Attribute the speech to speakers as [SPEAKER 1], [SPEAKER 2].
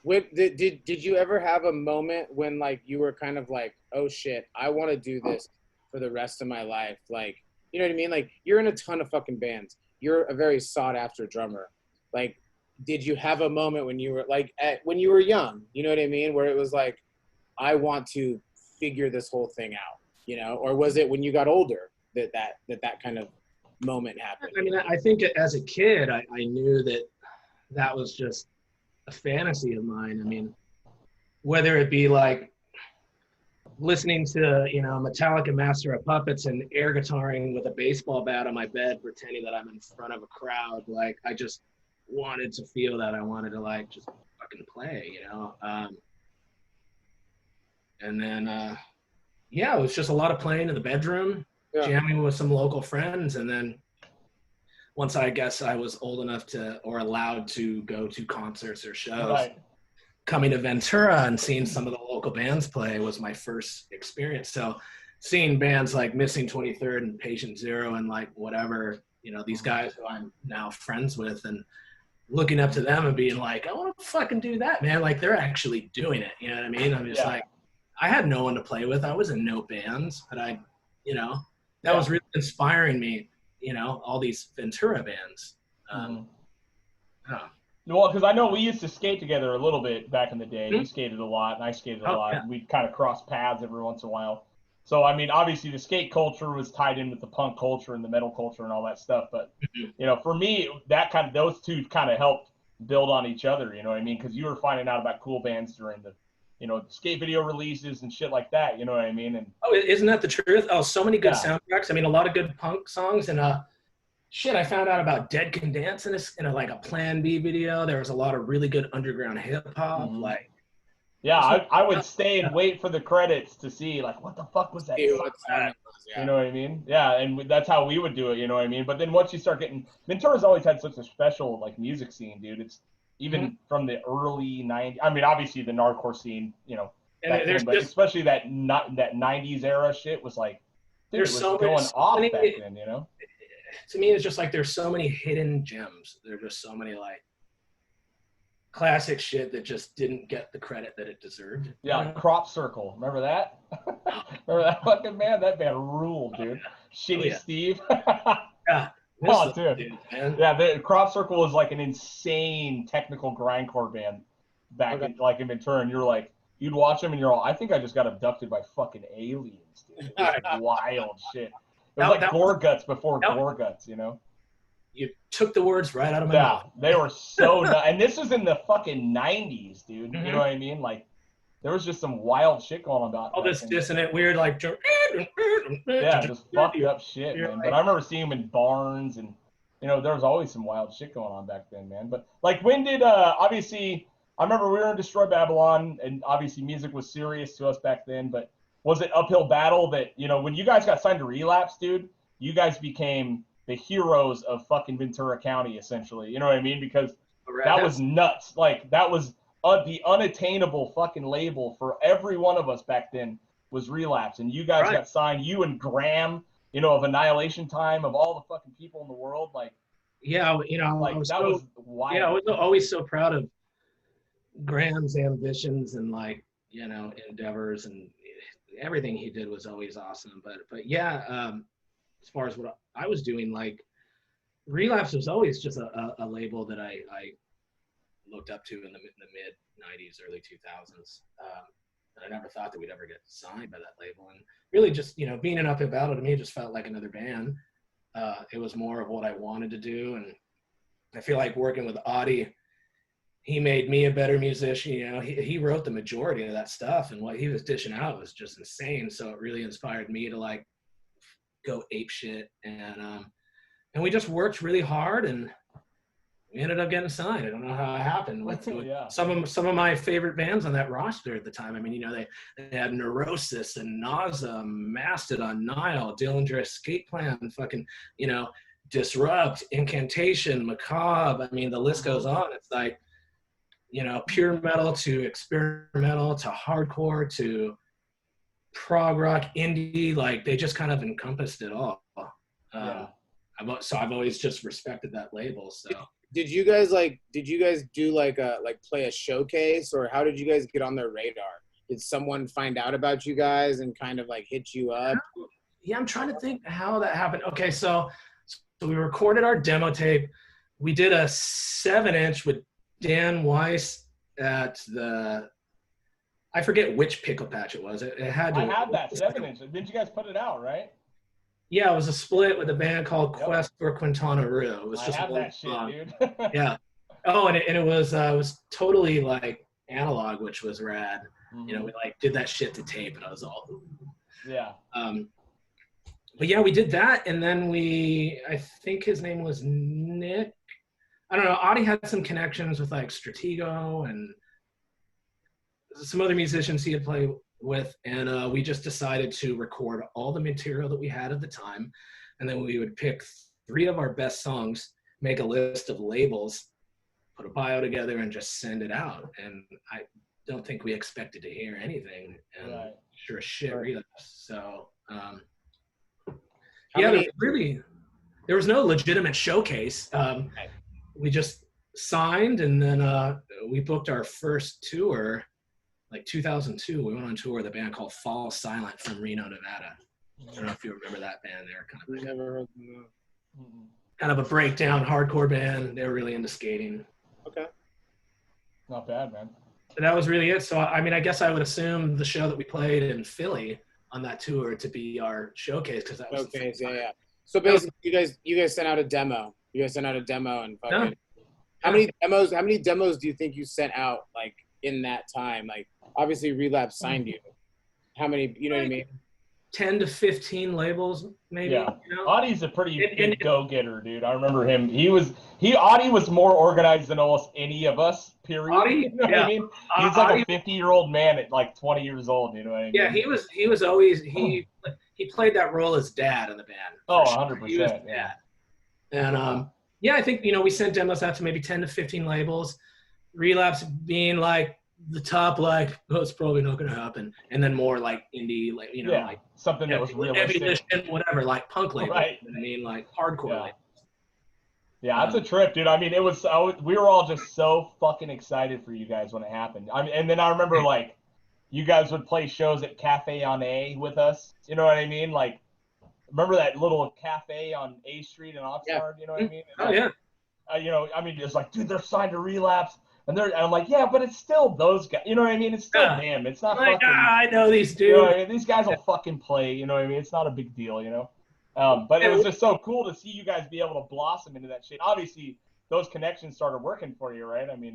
[SPEAKER 1] Did you ever have a moment when like you were kind of like, oh shit, I want to do this for the rest of my life? Like, you know what I mean? Like, you're in a ton of fucking bands. You're a very sought after drummer. Like, did you have a moment when you were like when you were young? You know what I mean? Where it was like, I want to figure this whole thing out. You know, or was it when you got older that kind of moment happened?
[SPEAKER 2] I mean, I think as a kid, I knew that that was just a fantasy of mine. I mean, whether it be like listening to, you know, Metallica Master of Puppets and air guitaring with a baseball bat on my bed, pretending that I'm in front of a crowd. Like, I just wanted to feel that. I wanted to like just fucking play, you know? And then, yeah, it was just a lot of playing in the bedroom, jamming with some local friends. And then once I guess I was old enough to, or allowed to go to concerts or shows, coming to Ventura and seeing some of the local bands play was my first experience. So seeing bands like Missing 23rd and Patient Zero and like whatever, you know, these guys who I'm now friends with, and looking up to them and being like, I want to fucking do that, man. Like, they're actually doing it. You know what I mean? I'm just like, I had no one to play with. I was in no bands, but I, you know, that was really inspiring me, you know, all these Ventura bands.
[SPEAKER 3] Well, because I know we used to skate together a little bit back in the day. You skated a lot, and I skated a lot. And we'd kind of cross paths every once in a while. So, I mean, obviously the skate culture was tied in with the punk culture and the metal culture and all that stuff. But, you know, for me, those two kind of helped build on each other, you know what I mean? Because you were finding out about cool bands during the, you know, skate video releases and shit like that, you know what I mean? And
[SPEAKER 2] isn't that the truth? Oh, so many good soundtracks. I mean, a lot of good punk songs. And shit, I found out about Dead Can Dance in like a Plan B video. There was a lot of really good underground hip hop. Like,
[SPEAKER 3] I would stay and wait for the credits to see, like, what the fuck was that song? You know what I mean? Yeah, and that's how we would do it, you know what I mean? But then once you start getting, Ventura's always had such a special, like, music scene, dude. It's even from the early 90s. I mean, obviously the Nardcore scene, you know, back then, but especially that 90s era shit was like, dude, it was going off back then, you know?
[SPEAKER 2] To me, it's just like there's so many hidden gems. There's just so many like classic shit that just didn't get the credit that it deserved.
[SPEAKER 3] Yeah, you know? Crop Circle. Remember that? Remember that fucking band? That band ruled, dude. Shitty Steve. Oh, dude. Yeah, the Crop Circle was like an insane technical grindcore band back in Ventura, and you're like, you'd watch them and you're all, I think I just got abducted by fucking aliens, dude. It was like wild shit. It was like Gore Guts before Gore Guts, you know?
[SPEAKER 2] You took the words right out of my mouth.
[SPEAKER 3] They were so nuts. And this was in the fucking 90s, dude. You know what I mean? Like, there was just some wild shit going on about
[SPEAKER 2] all this dissonant, weird, like...
[SPEAKER 3] just fucked up shit, man. But I remember seeing them in barns, and, you know, there was always some wild shit going on back then, man. But, like, when did, obviously, I remember we were in Destroy Babylon, and obviously music was serious to us back then, but was it uphill battle that, you know, when you guys got signed to Relapse, dude, you guys became the heroes of fucking Ventura County, essentially. You know what I mean? Because that was nuts. Like, that was the unattainable fucking label for every one of us back then was Relapse. And you guys got signed, you and Graham, you know, of Annihilation Time, of all the fucking people in the world. Like,
[SPEAKER 2] yeah, you know,
[SPEAKER 3] like, was wild.
[SPEAKER 2] Yeah, I was always so proud of Graham's ambitions and, like, you know, endeavors, and everything he did was always awesome. But yeah, as far as what I was doing, like, Relapse was always just a label that I looked up to in the mid 90s, early 2000s. And I never thought that we'd ever get signed by that label. And really just, you know, being an uphill battle to me just felt like another band. It was more of what I wanted to do. And I feel like working with Audie, he made me a better musician. You know, he wrote the majority of that stuff, and what he was dishing out was just insane. So it really inspired me to, like, go ape shit. And we just worked really hard, and we ended up getting signed. I don't know how it happened with some of my favorite bands on that roster at the time. I mean, you know, they had Neurosis and Nausea, Mastodon, Nile, Dillinger Escape Plan, fucking, you know, Disrupt, Incantation, Macabre. I mean, the list goes on. It's like, you know, pure metal to experimental to hardcore to prog rock, indie. Like, they just kind of encompassed it all. So I've always just respected that label. So
[SPEAKER 1] did you guys do like play a showcase, or how did you guys get on their radar? Did someone find out about you guys and kind of like hit you up?
[SPEAKER 2] Yeah, I'm trying to think how that happened. Okay, so we recorded our demo tape. We did a 7-inch with Dan Weiss at the, I forget which pickle patch it was. It had to.
[SPEAKER 3] I had that 7-inch. Didn't you guys put it out, right?
[SPEAKER 2] Yeah, it was a split with a band called Quest for Quintana Roo. It was just
[SPEAKER 3] have
[SPEAKER 2] one
[SPEAKER 3] that shit,
[SPEAKER 2] song.
[SPEAKER 3] dude.
[SPEAKER 2] Yeah. Oh, and it was totally like analog, which was rad. Mm-hmm. You know, we like did that shit to tape, and I was all.
[SPEAKER 3] Yeah.
[SPEAKER 2] But yeah, we did that, and then I think his name was Nick. I don't know. Audie had some connections with like Stratego and some other musicians he had played with, and we just decided to record all the material that we had at the time, and then we would pick 3 of our best songs, make a list of labels, put a bio together, and just send it out. And I don't think we expected to hear anything, and sure as shit, Relapse. So there was no legitimate showcase. We just signed, and then we booked our first tour. Like 2002, we went on tour with a band called Fall Silent from Reno, Nevada. I don't know if you remember that band. They were kind of
[SPEAKER 1] never heard them.
[SPEAKER 2] Kind of a breakdown hardcore band. They were really into skating.
[SPEAKER 1] Okay.
[SPEAKER 3] Not bad, man.
[SPEAKER 2] And that was really it. So I mean, I guess I would assume the show that we played in Philly on that tour to be our showcase, because that was
[SPEAKER 1] showcase. Yeah. So basically, you guys sent out a demo. You guys sent out a demo, and fucking. Yeah. How many demos do you think you sent out like in that time? Like, obviously Relapse signed you. How many, you know what I mean?
[SPEAKER 2] 10 to 15 labels, maybe.
[SPEAKER 3] Yeah.
[SPEAKER 2] You know?
[SPEAKER 3] Audie's a pretty big go-getter, dude. I remember him. Audie was more organized than almost any of us, period.
[SPEAKER 2] Audie,
[SPEAKER 3] you know what I mean? He's like a 50-year-old man at like 20 years old, you know what I mean?
[SPEAKER 2] Yeah, he was always, he played that role as dad in the band.
[SPEAKER 3] Oh, 100%.
[SPEAKER 2] Yeah. And yeah, I think, you know, we sent demos out to maybe 10 to 15 labels. Relapse being like the top, like, oh, it's probably not going to happen. And then more like indie, like, you know, like
[SPEAKER 3] something that was realistic.
[SPEAKER 2] Whatever, like punk label.
[SPEAKER 3] Right.
[SPEAKER 2] You know what I mean, like hardcore labels.
[SPEAKER 3] Yeah, that's a trip, dude. I mean, we were all just so fucking excited for you guys when it happened. I mean, and then I remember like you guys would play shows at Cafe on A with us. You know what I mean? Like, remember that little cafe on A Street in Oxnard? Yeah. You know what I mean?
[SPEAKER 2] Oh, yeah.
[SPEAKER 3] You know, I mean, it's like, dude, they're signed to Relapse. And I'm like, yeah, but it's still those guys. You know what I mean? It's still them. It's not
[SPEAKER 2] like,
[SPEAKER 3] fucking.
[SPEAKER 2] I know these dudes.
[SPEAKER 3] You know what I mean? These guys will fucking play. You know what I mean? It's not a big deal, you know? But it was just so cool to see you guys be able to blossom into that shit. Obviously, those connections started working for you, right? I mean,